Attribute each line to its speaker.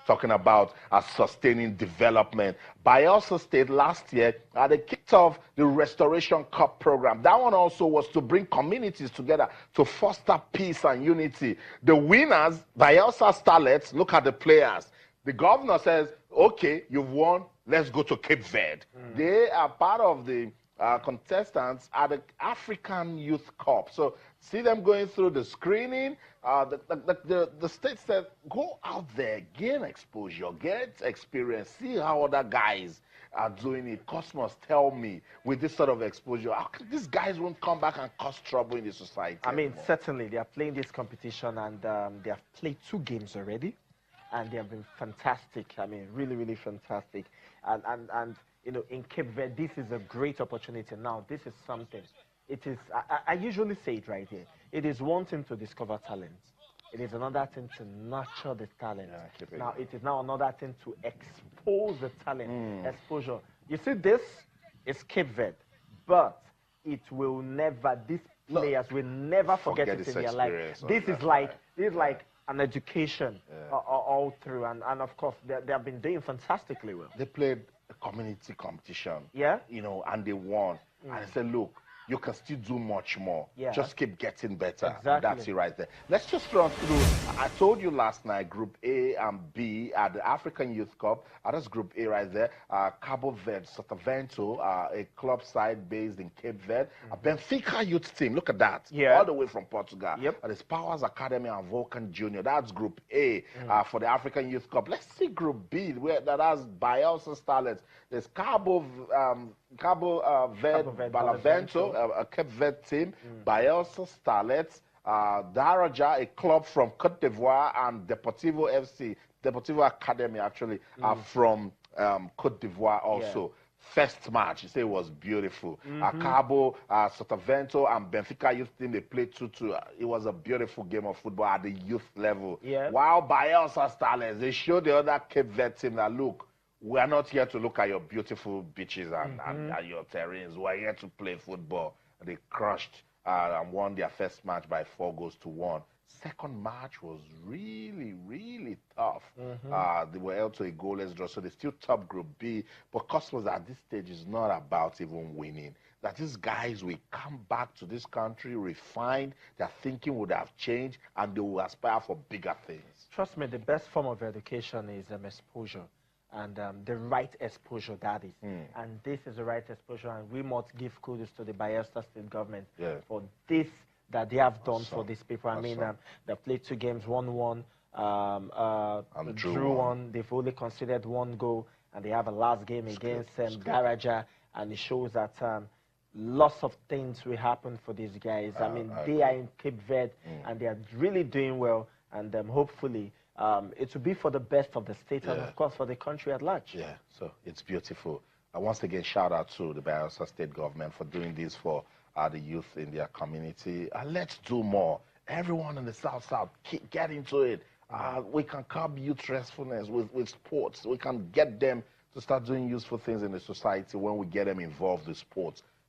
Speaker 1: talking about sustaining development. Bayelsa State last year, they kicked off the Restoration Cup program. That one also was to bring communities together to foster peace and unity. The winners, Bayelsa Starlets, look at the players. The governor says, okay, you've won, let's go to Cape Verde. They are part of the contestants at the African Youth Cup. So see them going through the screening. The state said, go out there, gain exposure, get experience, see how other guys are doing it. Cosmos, tell me, with this sort of exposure, how come these guys won't come back and cause trouble in the society anymore?
Speaker 2: Certainly, they are playing this competition, and they have played 2 games already, and they have been fantastic. Really, really fantastic. And in Cape Verde, this is a great opportunity. Now, this is something. It is, I usually say it right here. It is one thing to discover talents. It is another thing to nurture the talent. Yeah, now, it is now another thing to expose the talent. Exposure. You see, this is Cape Verde, but it will never, these players will never forget it in their life. This is like an education all through. And of course, they have been doing fantastically well.
Speaker 1: They played a community competition, and they won. And I said, look, you can still do much more. Just keep getting better.
Speaker 2: Exactly.
Speaker 1: That's it right there. Let's just run through. I told you last night, Group A and B at the African Youth Cup. That's Group A right there. Cabo Verde, Sotavento, a club side based in Cape Verde. A Benfica youth team, look at that. All the way from Portugal. There's Powers Academy and Vulcan Junior. That's Group A for the African Youth Cup. Let's see Group B, where that has Bayelsa Starlets. There's Cabo Verde, Balavento, a Cape Verde team, Bayelsa Starlets, Daraja, a club from Cote d'Ivoire, and Deportivo FC, Deportivo Academy actually, are from Cote d'Ivoire also. First match, you say it was beautiful. Cabo, Sotavento, and Benfica youth team, they played 2-2. It was a beautiful game of football at the youth level. While Bayelsa Starlets, they showed the other Cape Verde team that, look, we are not here to look at your beautiful beaches and your terrains. We are here to play football. They crushed and won their first match by 4-1. Second match was really, really tough. They were held to a goalless draw, so they still top Group B. But Cosmos at this stage is not about even winning. That these guys will come back to this country, refined, their thinking would have changed, and they will aspire for bigger things.
Speaker 2: Trust me, the best form of education is exposure. And the right exposure, that is. And this is the right exposure, and we must give kudos to the Bayelsa State government for this that they have done for these people. They played 2 games, 1-1, drew 1. They've only conceded 1 goal, and they have a last game against Daraja, and it shows that lots of things will happen for these guys. They are in Cape Verde, and they are really doing well, and hopefully it will be for the best of the state and, of course, for the country at large.
Speaker 1: So it's beautiful. Once again, shout out to the Bayelsa State government for doing this for the youth in their community. Let's do more. Everyone in the South, get into it. We can curb youth restfulness with sports. We can get them to start doing useful things in the society when we get them involved with sports.